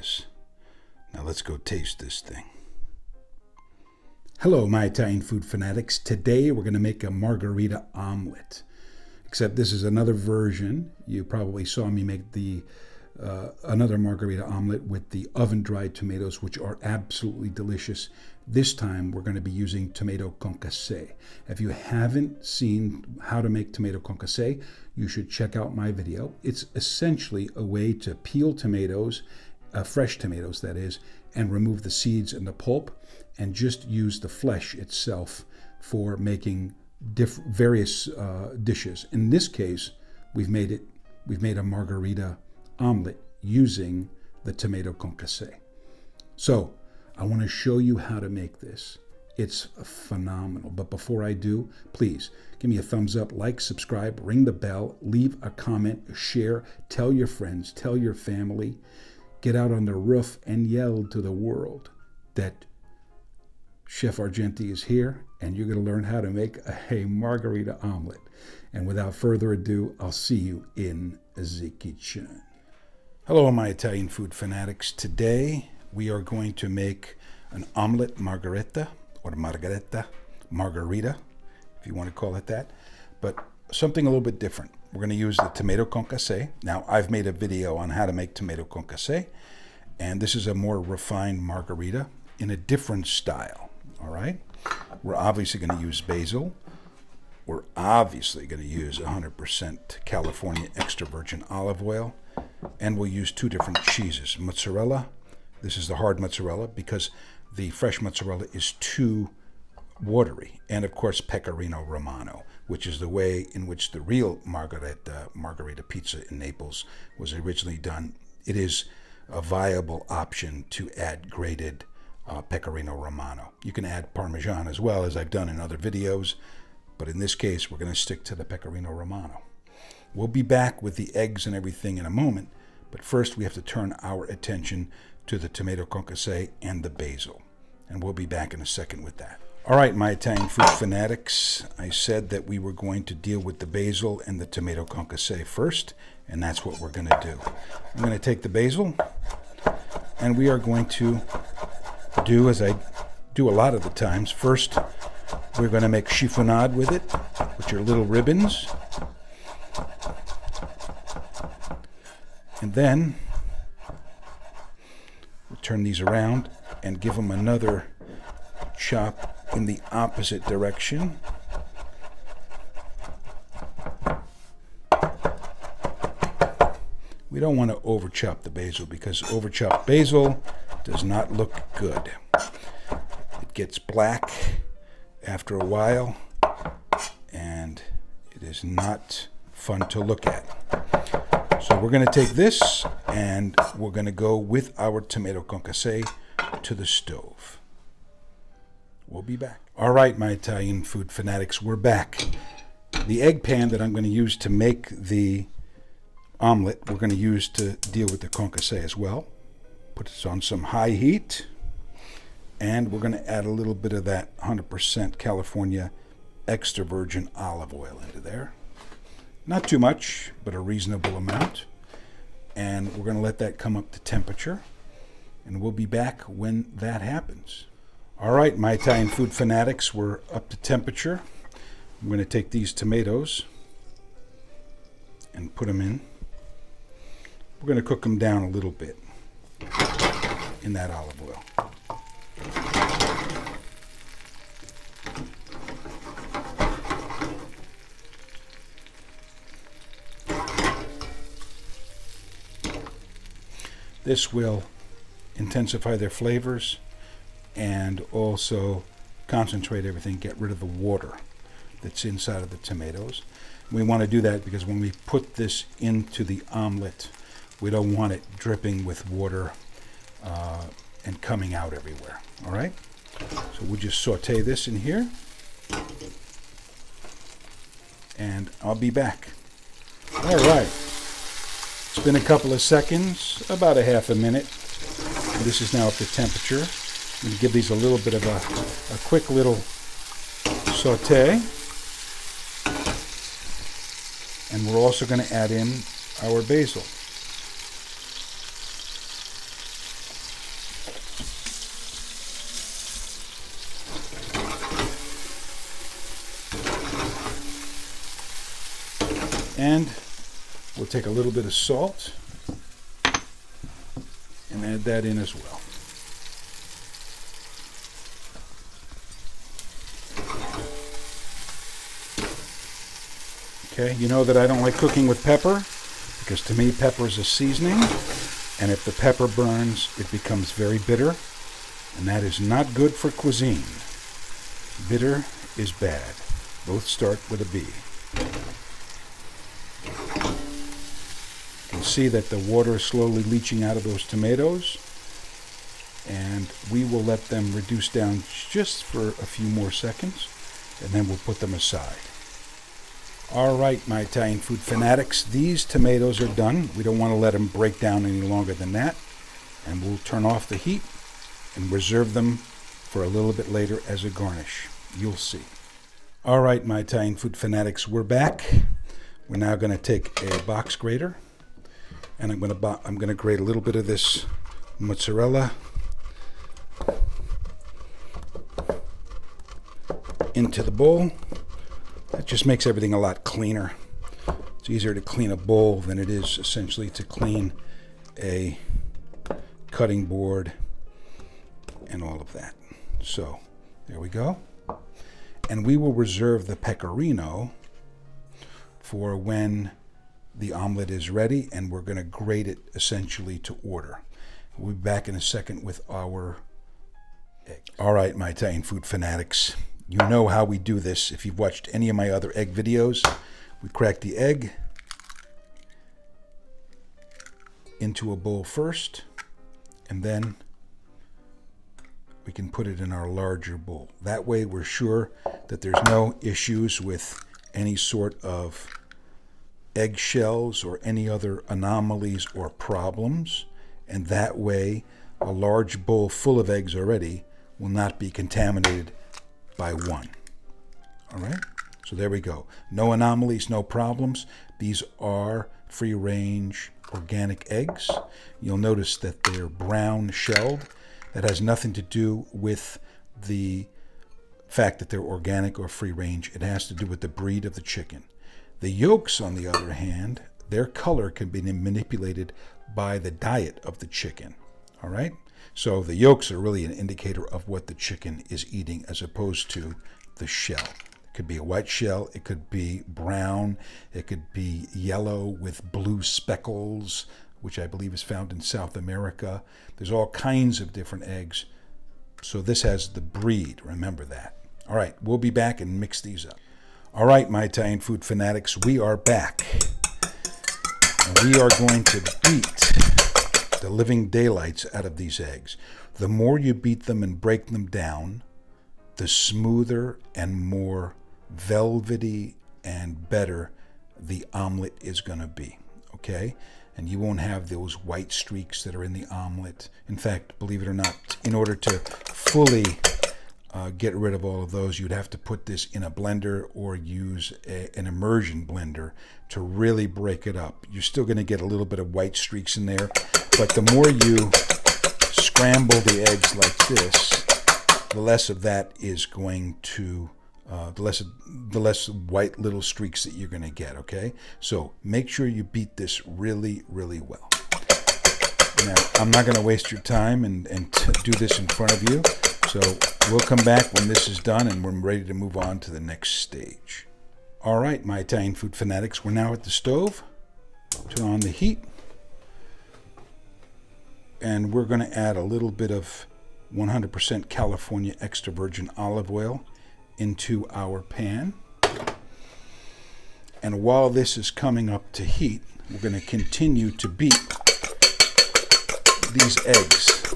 is. Now let's go taste this thing. Hello, my Italian food fanatics. Today we're going to make a margherita omelet. Except this is another version. You probably saw me make the another margherita omelet with the oven-dried tomatoes, which are absolutely delicious. This time we're going to be using tomato concasse. If you haven't seen how to make tomato concasse, you should check out my video. It's essentially a way to peel tomatoes, fresh tomatoes that is, and remove the seeds and the pulp, and just use the flesh itself for making various dishes. In this case, we've made a margherita omelet using the tomato concasse. So I want to show you how to make this. It's phenomenal. But before I do, please give me a thumbs up, like, subscribe, ring the bell, leave a comment, share, tell your friends, tell your family, get out on the roof and yell to the world that Chef Argenti is here, and you're going to learn how to make a margherita omelet. And without further ado, I'll see you in the kitchen. Hello, my Italian food fanatics. Today, we are going to make an omelette margherita, or margherita, if you want to call it that, but something a little bit different. We're going to use the tomato concasse. Now, I've made a video on how to make tomato concasse, and this is a more refined margherita in a different style. All right, we're obviously going to use basil. We're obviously going to use 100% California extra virgin olive oil, and we'll use two different cheeses. Mozzarella, this is the hard mozzarella because the fresh mozzarella is too watery, and of course pecorino romano, which is the way in which the real margherita pizza in Naples was originally done. It is a viable option to add grated pecorino romano. You can add Parmesan as well, as I've done in other videos, but in this case we're going to stick to the pecorino romano. We'll be back with the eggs and everything in a moment, but first we have to turn our attention to the tomato concasse and the basil, and we'll be back in a second with that. All right, my Italian food fanatics, I said that we were going to deal with the basil and the tomato concasse first, and that's what we're going to do. I'm going to take the basil, and we are going to do as I do a lot of the times. First, we're going to make chiffonade with it, which are little ribbons. And then we'll turn these around and give them another chop in the opposite direction. We don't want to over chop the basil because over chopped basil does not look good. It gets black after a while, and it is not fun to look at. So we're going to take this, and we're going to go with our tomato concasse to the stove. We'll be back. All right, my Italian food fanatics, we're back. The egg pan that I'm going to use to make the omelet, we're going to use to deal with the concasse as well. Put this on some high heat, and we're going to add a little bit of that 100% California extra virgin olive oil into there. Not too much, but a reasonable amount. And we're going to let that come up to temperature, and we'll be back when that happens. All right, my Italian food fanatics, we're up to temperature. I'm going to take these tomatoes and put them in. We're going to cook them down a little bit in that olive oil. This will intensify their flavors and also concentrate everything, get rid of the water that's inside of the tomatoes. We want to do that because when we put this into the omelet, we don't want it dripping with water and coming out everywhere. All right? So we'll just saute this in here, and I'll be back. All right. It's been a couple of seconds, about a half a minute. And this is now up to temperature. I'm going to give these a little bit of a quick little saute. And we're also going to add in our basil. And we'll take a little bit of salt and add that in as well. Okay, you know that I don't like cooking with pepper because to me pepper is a seasoning, and if the pepper burns it becomes very bitter, and that is not good for cuisine. Bitter is bad. Both start with a B. You can see that the water is slowly leaching out of those tomatoes, and we will let them reduce down just for a few more seconds, and then we'll put them aside. All right, my Italian food fanatics, these tomatoes are done. We don't want to let them break down any longer than that, and we'll turn off the heat and reserve them for a little bit later as a garnish. You'll see. All right, my Italian food fanatics, we're back. We're now going to take a box grater, and I'm going to grate a little bit of this mozzarella into the bowl. That just makes everything a lot cleaner. It's easier to clean a bowl than it is essentially to clean a cutting board and all of that. So there we go. And we will reserve the pecorino for when the omelet is ready, and we're going to grate it essentially to order. We'll be back in a second with our egg. All right, my Italian food fanatics. You know how we do this. If you've watched any of my other egg videos, we crack the egg into a bowl first, and then we can put it in our larger bowl. That way we're sure that there's no issues with any sort of eggshells or any other anomalies or problems, and that way a large bowl full of eggs already will not be contaminated by one. All right, so there we go. No anomalies, no problems. These are free-range organic eggs. You'll notice that they're brown shelled. That has nothing to do with the fact that they're organic or free-range. It has to do with the breed of the chicken. The yolks, on the other hand, their color can be manipulated by the diet of the chicken. All right? So the yolks are really an indicator of what the chicken is eating as opposed to the shell. It could be a white shell, it could be brown, it could be yellow with blue speckles, which I believe is found in South America. There's all kinds of different eggs. So this has the breed, remember that. All right, we'll be back and mix these up. All right, my Italian food fanatics, we are back. And we are going to beat the living daylights out of these eggs. The more you beat them and break them down, the smoother and more velvety and better the omelet is going to be, okay? And you won't have those white streaks that are in the omelet. In fact, believe it or not, in order to fully get rid of all of those, you'd have to put this in a blender or use an immersion blender to really break it up. You're still going to get a little bit of white streaks in there, but the more you scramble the eggs like this, the less of that is going to, the less white little streaks that you're going to get, okay? So make sure you beat this really, really well. Now, I'm not going to waste your time and do this in front of you, so we'll come back when this is done and we're ready to move on to the next stage. All right, my Italian food fanatics, we're now at the stove. Turn on the heat. And we're going to add a little bit of 100% California extra virgin olive oil into our pan. And while this is coming up to heat, we're going to continue to beat these eggs,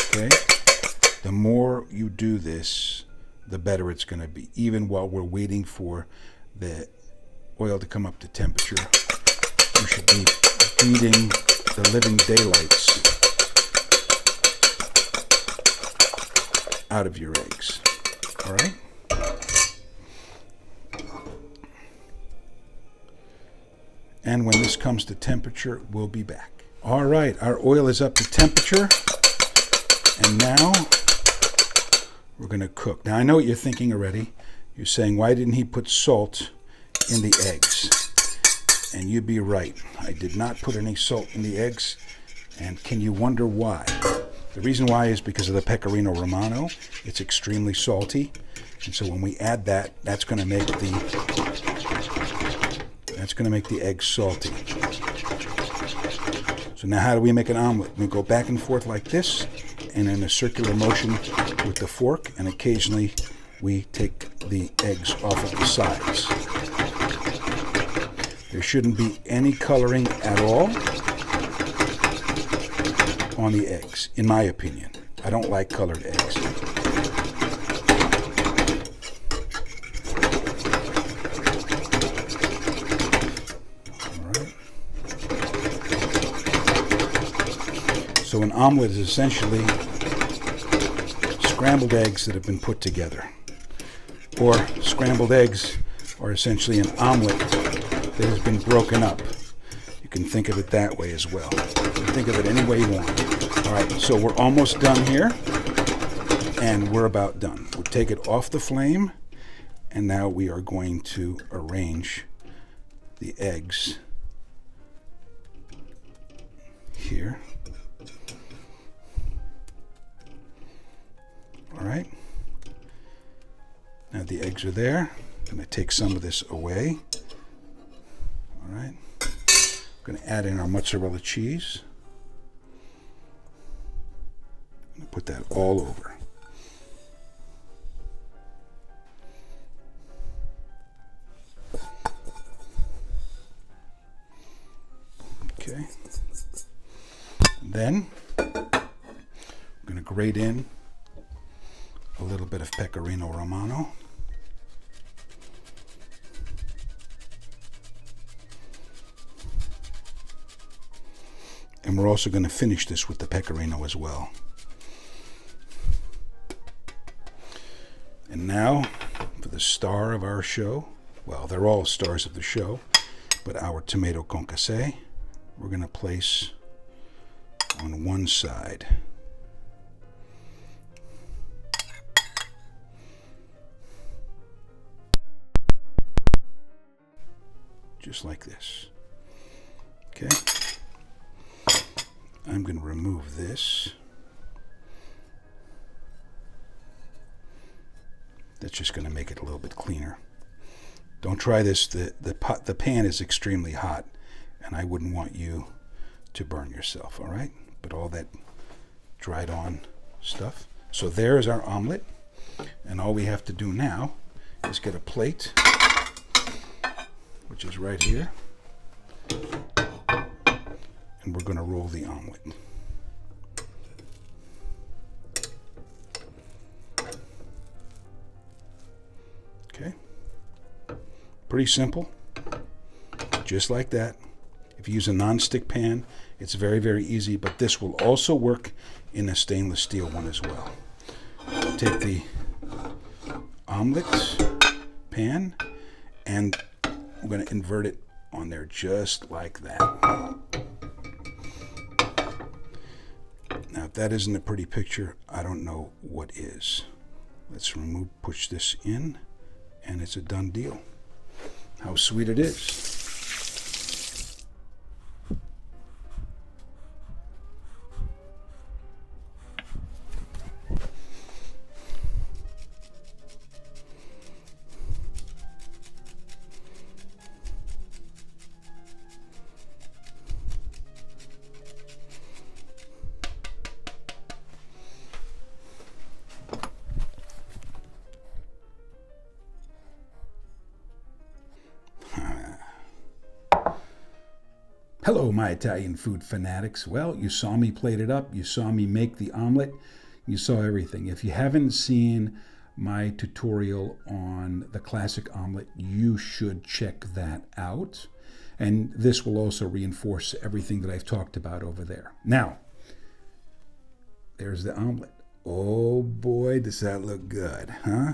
okay? The more you do this, the better it's going to be. Even while we're waiting for the oil to come up to temperature, you should be beating the living daylights out of your eggs. All right? And when this comes to temperature, we'll be back. All right, our oil is up to temperature. And now we're going to cook. Now, I know what you're thinking already. You're saying, why didn't he put salt in the eggs? And you'd be right. I did not put any salt in the eggs. And can you wonder why? The reason why is because of the pecorino romano. It's extremely salty. And so when we add that, that's going to make the eggs salty. So now how do we make an omelet? We go back and forth like this, and in a circular motion with the fork, and occasionally we take the eggs off of the sides. There shouldn't be any coloring at all on the eggs, in my opinion. I don't like colored eggs. So an omelet is essentially scrambled eggs that have been put together. Or scrambled eggs are essentially an omelet that has been broken up. You can think of it that way as well. You can think of it any way you want. All right, so we're almost done here, and we're about done. We'll take it off the flame, and now we are going to arrange the eggs here. All right, now the eggs are there. I'm going to take some of this away. All right, I'm going to add in our mozzarella cheese. I'm going to put that all over. Okay, and then I'm going to grate in a little bit of pecorino romano. And we're also going to finish this with the pecorino as well. And now for the star of our show. Well, they're all stars of the show, but our tomato concasse, we're going to place on one side. Just like this. Okay. I'm going to remove this. That's just going to make it a little bit cleaner. Don't try this. The pan is extremely hot, and I wouldn't want you to burn yourself, all right? But all that dried on stuff. So there's our omelet, and all we have to do now is get a plate, which is right here, and we're going to roll the omelet. Okay, pretty simple, just like that. If you use a non-stick pan, it's very, very easy, but this will also work in a stainless steel one as well. Take the omelet pan, and I'm going to invert it on there just like that. Now, if that isn't a pretty picture, I don't know what is. Let's push this in, and it's a done deal. How sweet it is. Hello, my Italian food fanatics. Well, you saw me plate it up. You saw me make the omelet. You saw everything. If you haven't seen my tutorial on the classic omelet, you should check that out. And this will also reinforce everything that I've talked about over there. Now, there's the omelet. Oh boy, does that look good, huh?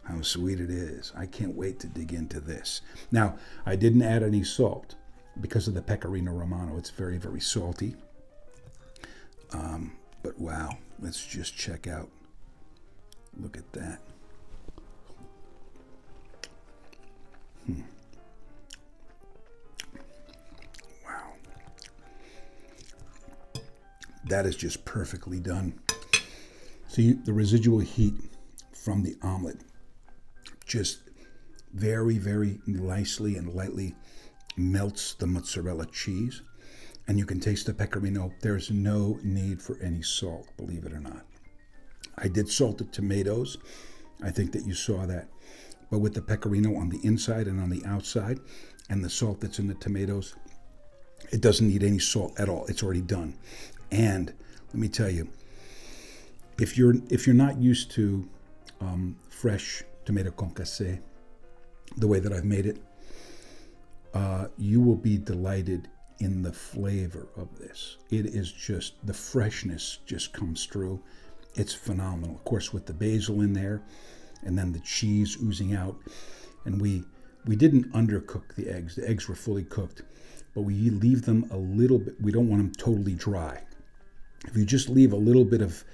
How sweet it is. I can't wait to dig into this. Now, I didn't add any salt because of the pecorino romano. It's very, very salty. But wow, let's just check out. Look at that. That is just perfectly done. See, the residual heat from the omelet just very, very nicely and lightly melts the mozzarella cheese. And you can taste the pecorino. There's no need for any salt, believe it or not. I did salt the tomatoes. I think that you saw that. But with the pecorino on the inside and on the outside, and the salt that's in the tomatoes, it doesn't need any salt at all. It's already done. And let me tell you, if you're not used to fresh tomato concasse, the way that I've made it, you will be delighted in the flavor of this. It is just, the freshness just comes through. It's phenomenal. Of course, with the basil in there, and then the cheese oozing out. And we didn't undercook the eggs. The eggs were fully cooked, but we leave them a little bit. We don't want them totally dry. If you just leave a little bit of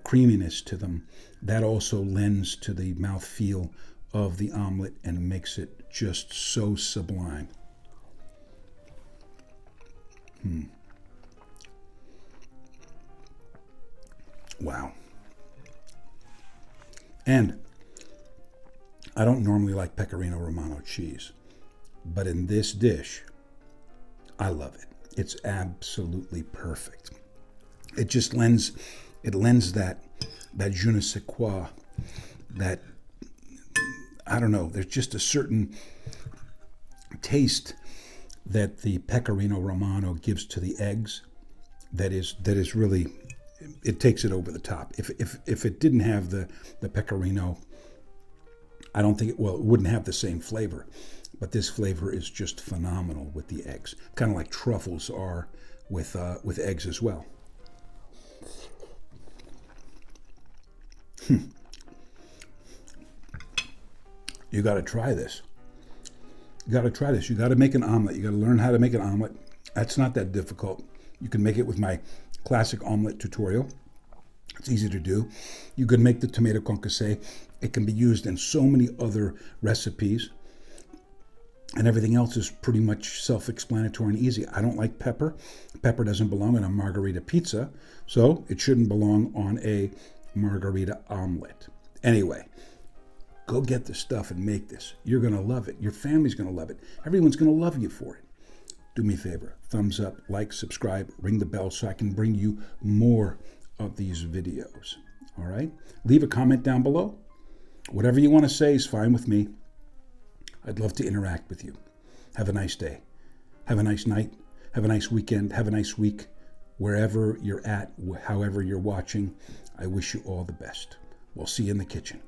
creaminess to them, that also lends to the mouthfeel of the omelet and makes it just so sublime. Wow. And I don't normally like pecorino romano cheese, but in this dish, I love it. It's absolutely perfect. It just lends that je ne sais quoi, that, I don't know, there's just a certain taste that the pecorino romano gives to the eggs that is really, it takes it over the top. If it didn't have the pecorino, I don't think it wouldn't have the same flavor. But this flavor is just phenomenal with the eggs, kind of like truffles are with eggs as well. You got to try this. You got to try this. You got to make an omelet. You got to learn how to make an omelet. That's not that difficult. You can make it with my classic omelet tutorial. It's easy to do. You can make the tomato concasse. It can be used in so many other recipes. And everything else is pretty much self-explanatory and easy. I don't like pepper. Pepper doesn't belong on a margherita pizza, so it shouldn't belong on a margherita omelet. Anyway, go get the stuff and make this. You're going to love it. Your family's going to love it. Everyone's going to love you for it. Do me a favor. Thumbs up, like, subscribe, ring the bell so I can bring you more of these videos. All right? Leave a comment down below. Whatever you want to say is fine with me. I'd love to interact with you. Have a nice day. Have a nice night. Have a nice weekend. Have a nice week. Wherever you're at, however you're watching, I wish you all the best. We'll see you in the kitchen.